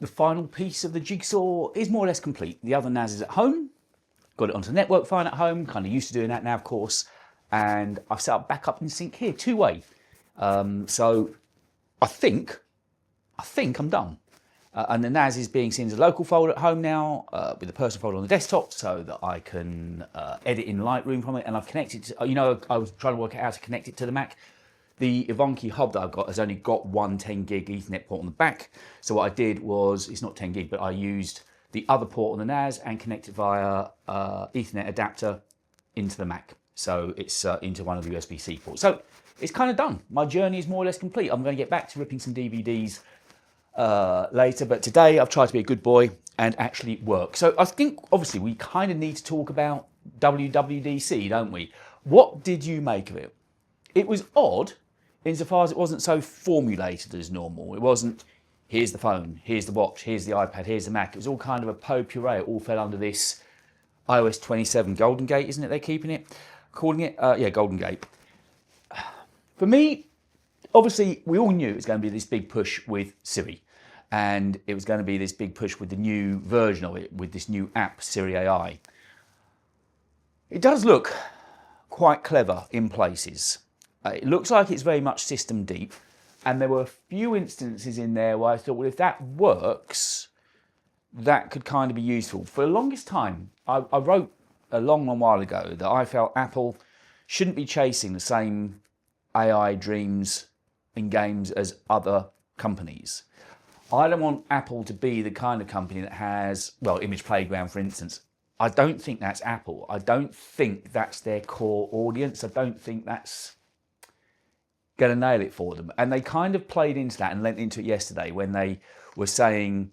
the final piece of the jigsaw is more or less complete. The other NAS is at home, got it onto the network fine at home, kind of used to doing that now, of course, and I've set up backup in sync here, two-way. So I think I'm done. And the NAS is being seen as a local folder at home now, with a personal folder on the desktop, so that I can edit in Lightroom from it. And I've connected to, you know, I was trying to work out how to connect it to the Mac. The Ivanki hub that I've got has only got one 10 gig Ethernet port on the back. So what I did was, it's not 10 gig, but I used the other port on the NAS and connected via Ethernet adapter into the Mac. So it's into one of the USB-C ports. So it's kind of done. My journey is more or less complete. I'm going to get back to ripping some DVDs later, but today I've tried to be a good boy and actually work. So I think obviously we kind of need to talk about WWDC, don't we? What did you make of it? It was odd insofar as it wasn't so formulated as normal. It wasn't, here's the phone, here's the watch, here's the iPad, here's the Mac. It was all kind of a potpourri. It all fell under this iOS 27 Golden Gate, isn't it? They're calling it? Yeah, Golden Gate. For me, obviously, we all knew it was going to be this big push with Siri. And it was going to be this big push with the new version of it, with this new app, Siri AI. It does look quite clever in places. It looks like it's very much system deep. And there were a few instances in there where I thought, well, if that works, that could kind of be useful. For the longest time, I wrote a long while ago that I felt Apple shouldn't be chasing the same AI dreams in games as other companies. I don't want Apple to be the kind of company that has, well, Image Playground, for instance. I don't think that's Apple. I don't think that's their core audience. I don't think that's going to nail it for them. And they kind of played into that and lent into it yesterday when they were saying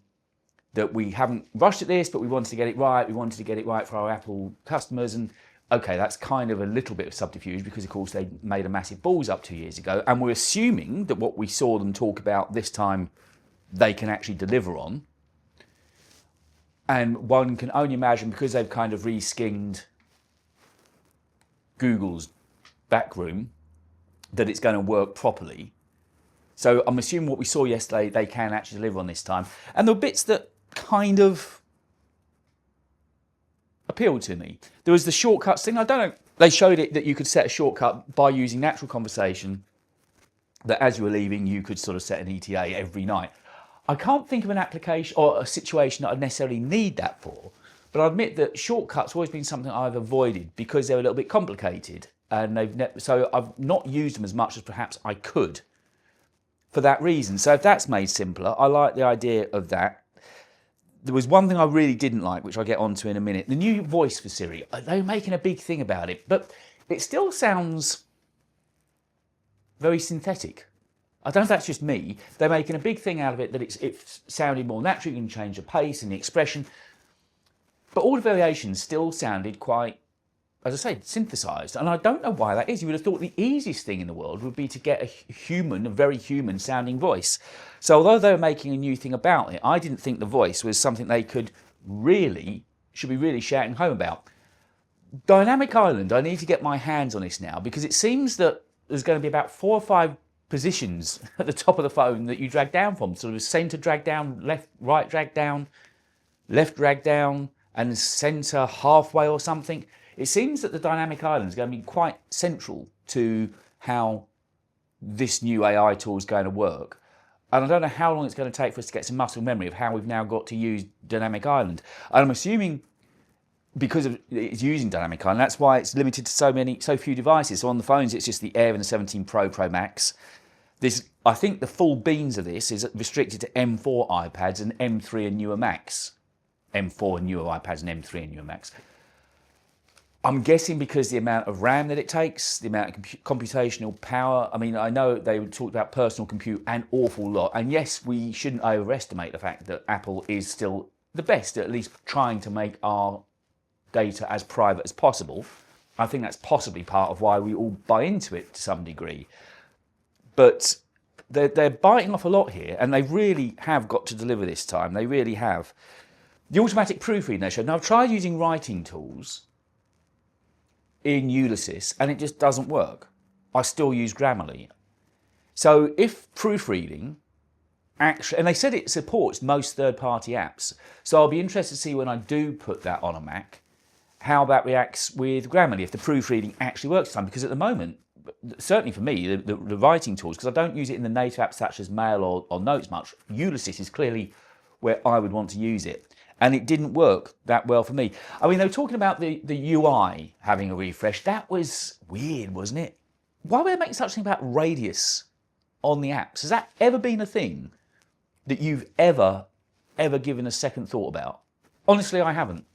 that we haven't rushed at this, but we wanted to get it right. We wanted to get it right for our Apple customers. And okay, that's kind of a little bit of subterfuge because, of course, they made a massive balls up 2 years ago. And we're assuming that what we saw them talk about this time, they can actually deliver on. And one can only imagine, because they've kind of reskinned Google's backroom, that it's going to work properly. So I'm assuming what we saw yesterday, they can actually deliver on this time. And there were bits that kind of appealed to me. There was the shortcuts thing. I don't know. They showed it that you could set a shortcut by using natural conversation, that as you were leaving, you could sort of set an ETA every night. I can't think of an application or a situation that I'd necessarily need that for, but I admit that shortcuts have always been something I've avoided because they're a little bit complicated, and so I've not used them as much as perhaps I could for that reason. So if that's made simpler, I like the idea of that. There was one thing I really didn't like, which I'll get onto in a minute. The new voice for Siri. They're making a big thing about it, but it still sounds very synthetic. I don't know if that's just me. They're making a big thing out of it, that it's sounding more natural. You can change the pace and the expression. But all the variations still sounded quite, as I say, synthesised. And I don't know why that is. You would have thought the easiest thing in the world would be to get a very human sounding voice. So although they were making a new thing about it, I didn't think the voice was something they should be really shouting home about. Dynamic Island, I need to get my hands on this now, because it seems that there's going to be about 4 or 5 positions at the top of the phone that you drag down from. Sort of centre drag down, left, right drag down, left drag down, and centre halfway or something. It seems that the dynamic island is going to be quite central to how this new AI tool is going to work. And I don't know how long it's going to take for us to get some muscle memory of how we've now got to use dynamic island. And I'm assuming because it's using dynamic island, that's why it's limited to so few devices. So on the phones, it's just the Air and the 17 Pro Max. I think the full beans of this is restricted to M4 iPads and M3 and newer Macs. M4 and newer iPads and M3 and newer Macs. I'm guessing because the amount of RAM that it takes, the amount of computational power. I mean, I know they talked about personal compute an awful lot. And yes, we shouldn't overestimate the fact that Apple is still the best, at least trying to make our data as private as possible. I think that's possibly part of why we all buy into it to some degree. But they're biting off a lot here, and they really have got to deliver this time. They really have. The automatic proofreading they showed. Now, I've tried using writing tools in Ulysses, and it just doesn't work. I still use Grammarly. So if proofreading actually, and they said it supports most third-party apps. So I'll be interested to see when I do put that on a Mac, how that reacts with Grammarly, if the proofreading actually works this time. Because at the moment, certainly for me, the writing tools, because I don't use it in the native apps such as Mail or Notes much, Ulysses is clearly where I would want to use it. And it didn't work that well for me. I mean, they were talking about the UI having a refresh. That was weird, wasn't it? Why would they make such a thing about radius on the apps? Has that ever been a thing that you've ever given a second thought about? Honestly, I haven't.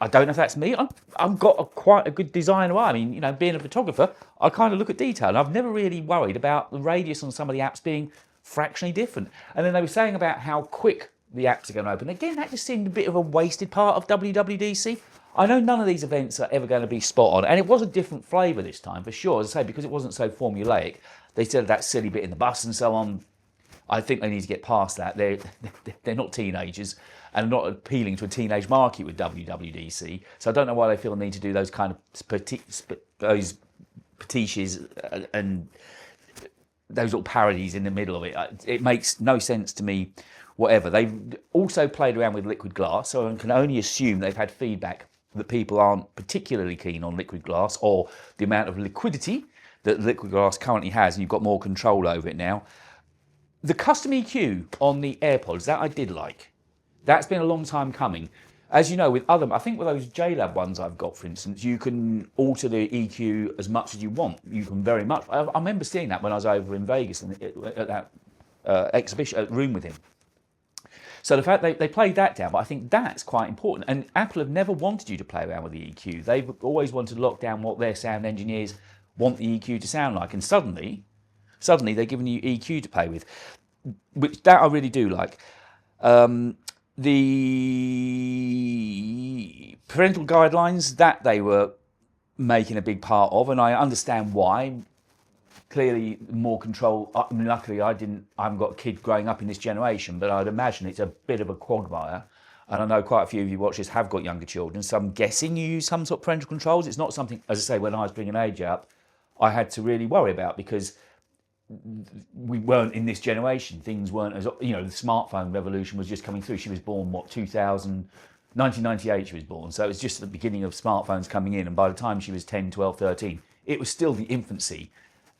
I don't know if that's me. I've got quite a good design eye. I mean, you know, being a photographer, I kind of look at detail. And I've never really worried about the radius on some of the apps being fractionally different. And then they were saying about how quick the apps are going to open. Again, that just seemed a bit of a wasted part of WWDC. I know none of these events are ever going to be spot on, and it was a different flavour this time for sure. As I say, because it wasn't so formulaic, they said that silly bit in the bus and so on. I think they need to get past that. They're not teenagers and not appealing to a teenage market with WWDC. So I don't know why they feel the need to do those kind of those pastiches and those little parodies in the middle of it. It makes no sense to me. Whatever. They've also played around with liquid glass, so I can only assume they've had feedback that people aren't particularly keen on liquid glass or the amount of liquidity that liquid glass currently has, and you've got more control over it now. The custom EQ on the AirPods, that I did like. That's been a long time coming. As you know, with other, I think with those JLab ones I've got, for instance, you can alter the EQ as much as you want. You can very much. I remember seeing that when I was over in Vegas at that exhibition room with him. So the fact they played that down, but I think that's quite important. And Apple have never wanted you to play around with the EQ. They've always wanted to lock down what their sound engineers want the EQ to sound like. And suddenly they're giving you EQ to play with, which that I really do like. The parental guidelines, that they were making a big part of, and I understand why. Clearly, more control. I mean, luckily, I haven't got a kid growing up in this generation, but I'd imagine it's a bit of a quagmire. And I know quite a few of you watchers have got younger children, so I'm guessing you use some sort of parental controls. It's not something, as I say, when I was bringing age up, I had to really worry about, because we weren't in this generation. Things weren't as, you know, the smartphone revolution was just coming through. She was born, 1998 she was born. So it was just the beginning of smartphones coming in. And by the time she was 10, 12, 13, it was still the infancy.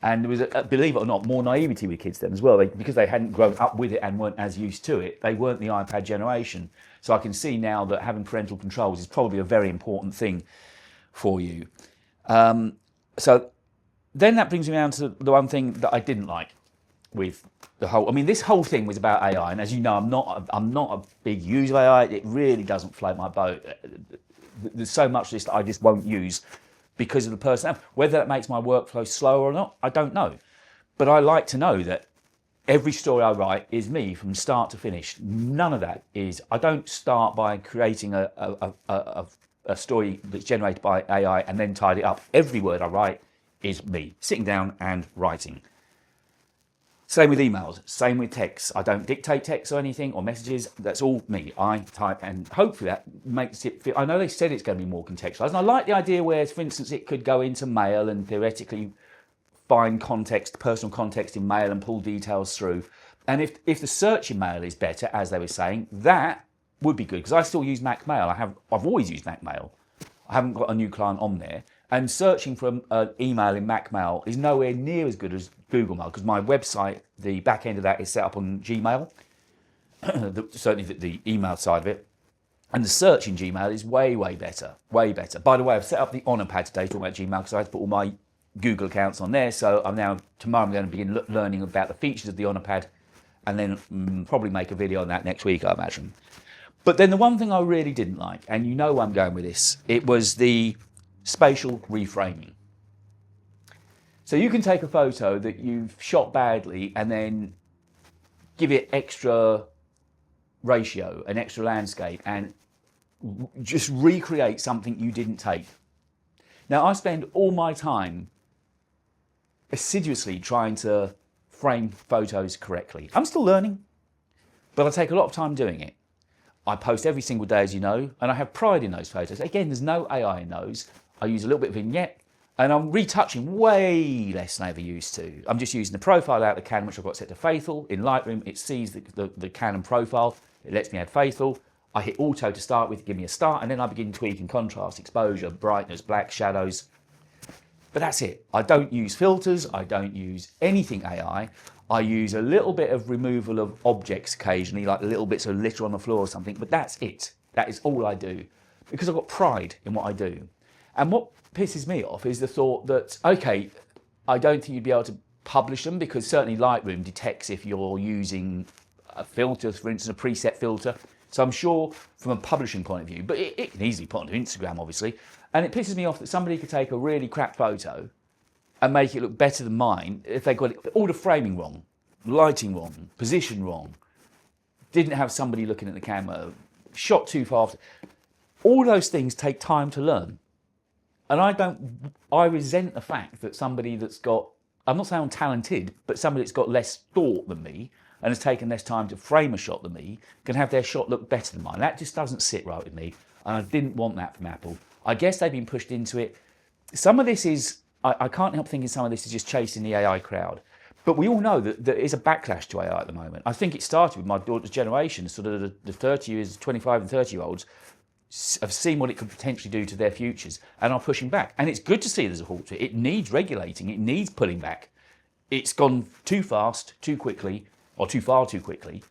And there was, believe it or not, more naivety with kids then as well. Because they hadn't grown up with it and weren't as used to it, they weren't the iPad generation. So I can see now that having parental controls is probably a very important thing for you. So then that brings me down to the one thing that I didn't like with the whole. I mean, this whole thing was about AI, and as you know, I'm not a big user of AI. It really doesn't float my boat. There's so much of this that I just won't use because of the personality. Whether that makes my workflow slower or not, I don't know. But I like to know that every story I write is me from start to finish. None of that is. I don't start by creating a story that's generated by AI and then tidy it up. Every word I write is me sitting down and writing. Same with emails, same with texts. I don't dictate text or anything or messages. That's all me. I type, and hopefully that makes it fit. I know they said it's going to be more contextualized, and I like the idea where, for instance, it could go into mail and theoretically find context, personal context in mail and pull details through. And if the search in mail is better, as they were saying, that would be good, because I still use Mac Mail. I've always used Mac Mail. I haven't got a new client on there. And searching for an email in Mac Mail is nowhere near as good as Google Mail, because my website, the back end of that is set up on Gmail, certainly the email side of it. And the search in Gmail is way, way better, way better. By the way, I've set up the Honor Pad today talking about Gmail, because I had to put all my Google accounts on there. So tomorrow I'm going to begin learning about the features of the Honor Pad, and then probably make a video on that next week, I imagine. But then the one thing I really didn't like, and you know where I'm going with this, it was the spatial reframing. So you can take a photo that you've shot badly and then give it extra ratio, an extra landscape, and just recreate something you didn't take. Now, I spend all my time assiduously trying to frame photos correctly. I'm still learning, but I take a lot of time doing it. I post every single day, as you know, and I have pride in those photos. Again, there's no AI in those. I use a little bit of vignette, And I'm retouching way less than I ever used to. I'm just using the profile out of the Canon, which I've got set to faithful. In Lightroom, it sees the Canon profile. It lets me add faithful. I hit auto to start with, give me a start, and then I begin tweaking contrast, exposure, brightness, black, shadows. But that's it. I don't use filters. I don't use anything AI. I use a little bit of removal of objects occasionally, like little bits of litter on the floor or something, but that's it. That is all I do, because I've got pride in what I do. And what pisses me off is the thought that, okay, I don't think you'd be able to publish them, because certainly Lightroom detects if you're using a filter, for instance, a preset filter. So I'm sure from a publishing point of view, but it can easily put onto Instagram, obviously. And it pisses me off that somebody could take a really crap photo and make it look better than mine if they got all the framing wrong, lighting wrong, position wrong, didn't have somebody looking at the camera, shot too far. All those things take time to learn. And I resent the fact that somebody that's got, I'm not saying I'm talented, but somebody that's got less thought than me and has taken less time to frame a shot than me can have their shot look better than mine. That just doesn't sit right with me. And I didn't want that from Apple. I guess they've been pushed into it. Some of this is, I can't help thinking some of this is just chasing the AI crowd. But we all know that there is a backlash to AI at the moment. I think it started with my daughter's generation, sort of the 30 years, 25 and 30-year-olds have seen what it could potentially do to their futures and are pushing back. And it's good to see there's a halt to it. It needs regulating. It needs pulling back. It's gone too fast, too quickly, or too far too quickly.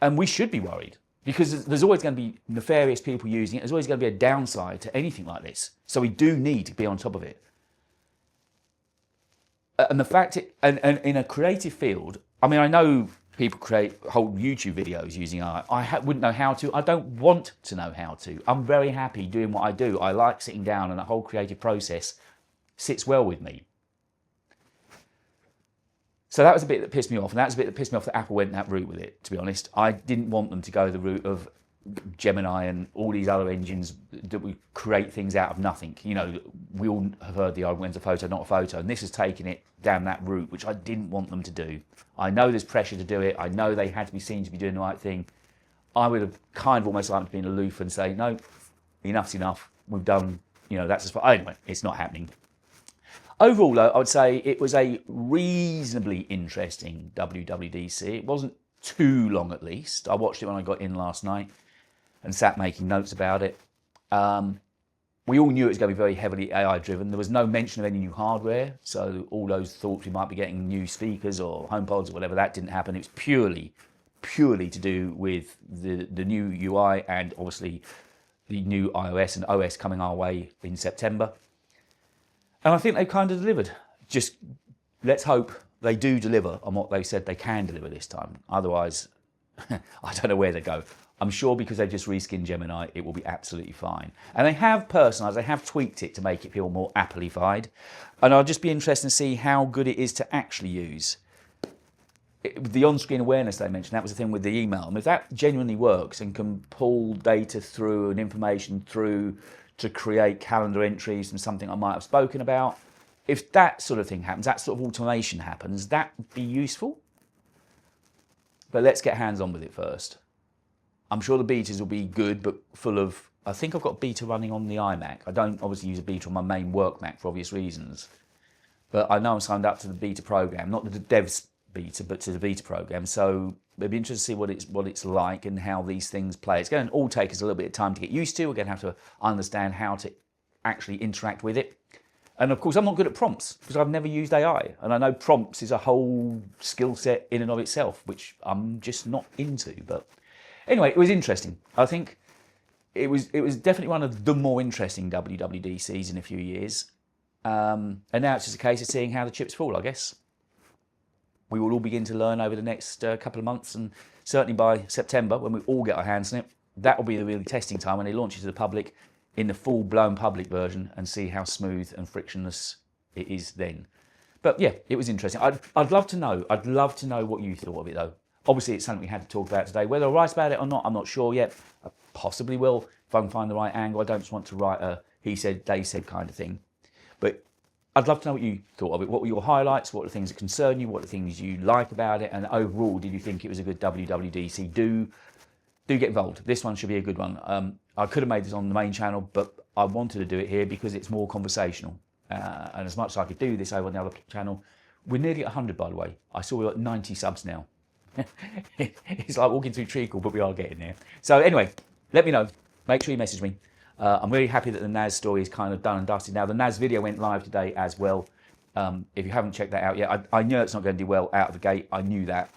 And we should be worried, because there's always going to be nefarious people using it. There's always going to be a downside to anything like this. So we do need to be on top of it. And the fact, and in a creative field, I mean, I know people create whole YouTube videos using AI. I wouldn't know how to. I don't want to know how to. I'm very happy doing what I do. I like sitting down, and the whole creative process sits well with me. So that was a bit that pissed me off, and that was a bit that pissed me off that Apple went that route with it, to be honest. I didn't want them to go the route of Gemini and all these other engines that would create things out of nothing. You know, we all have heard the argument, when's a photo, not a photo, and this has taken it down that route, which I didn't want them to do. I know there's pressure to do it. I know they had to be seen to be doing the right thing. I would have kind of almost liked to be aloof and say, no, enough's enough. We've done, you know, that's as far. Anyway, it's not happening. Overall, though, I would say it was a reasonably interesting WWDC. It wasn't too long, at least. I watched it when I got in last night and sat making notes about it. We all knew it was going to be very heavily AI-driven. There was no mention of any new hardware, so all those thoughts we might be getting new speakers or HomePods or whatever, that didn't happen. It was purely to do with the new UI and obviously the new iOS and OS coming our way in September. And I think they've kind of delivered. Just let's hope they do deliver on what they said they can deliver this time. Otherwise, I don't know where they go. I'm sure because they've just reskinned Gemini, it will be absolutely fine. And they have personalised, they have tweaked it to make it feel more Apple-ified. And I'll just be interested to see how good it is to actually use. The on-screen awareness they mentioned, that was the thing with the email. And if that genuinely works and can pull data through and information through to create calendar entries and something I might have spoken about, if that sort of thing happens, that sort of automation happens, that would be useful. But let's get hands-on with it first. I'm sure the betas will be good, but full of, I think I've got beta running on the iMac. I don't obviously use a beta on my main work Mac for obvious reasons. But I know I'm signed up to the beta program, not the devs beta, but to the beta program. So it'll be interesting to see what it's like and how these things play. It's going to all take us a little bit of time to get used to. We're going to have to understand how to actually interact with it. And of course, I'm not good at prompts because I've never used AI. And I know prompts is a whole skill set in and of itself, which I'm just not into. But anyway, it was interesting. I think it was definitely one of the more interesting WWDCs in a few years. And now it's just a case of seeing how the chips fall, I guess. We will all begin to learn over the next couple of months, and certainly by September, when we all get our hands on it, that will be the really testing time when they launch it to the public in the full-blown public version and see how smooth and frictionless it is then. But yeah, it was interesting. I'd love to know. I'd love to know what you thought of it, though. Obviously, it's something we had to talk about today. Whether I write about it or not, I'm not sure yet. I possibly will if I can find the right angle. I don't just want to write a he said, they said kind of thing. But I'd love to know what you thought of it. What were your highlights? What are the things that concern you? What are the things you like about it? And overall, did you think it was a good WWDC? Do get involved. This one should be a good one. I could have made this on the main channel, but I wanted to do it here because it's more conversational. And as much as I could do this over on the other channel, we're nearly at 100, by the way. I saw we're at 90 subs now. It's like walking through treacle, but we are getting there. So anyway, let me know. Make sure you message me. I'm really happy that the NAS story is kind of done and dusted. Now, the NAS video went live today as well. If you haven't checked that out yet, I know it's not going to do well out of the gate. I knew that.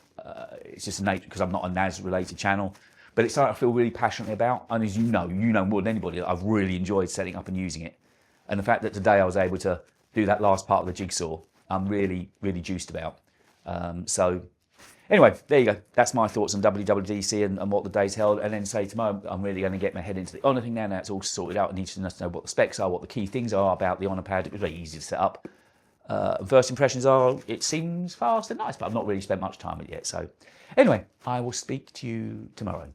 It's just a nature because I'm not a NAS-related channel. But it's something I feel really passionately about. And as you know more than anybody, I've really enjoyed setting up and using it. And the fact that today I was able to do that last part of the jigsaw, I'm really, really juiced about. So anyway, there you go. That's my thoughts on WWDC and what the day's held. And then say tomorrow, I'm really going to get my head into the Honor thing now. Now it's all sorted out. I need to know what the specs are, what the key things are about the Honor pad. It was very easy to set up. First impressions are, it seems fast and nice, but I've not really spent much time with it yet. So anyway, I will speak to you tomorrow.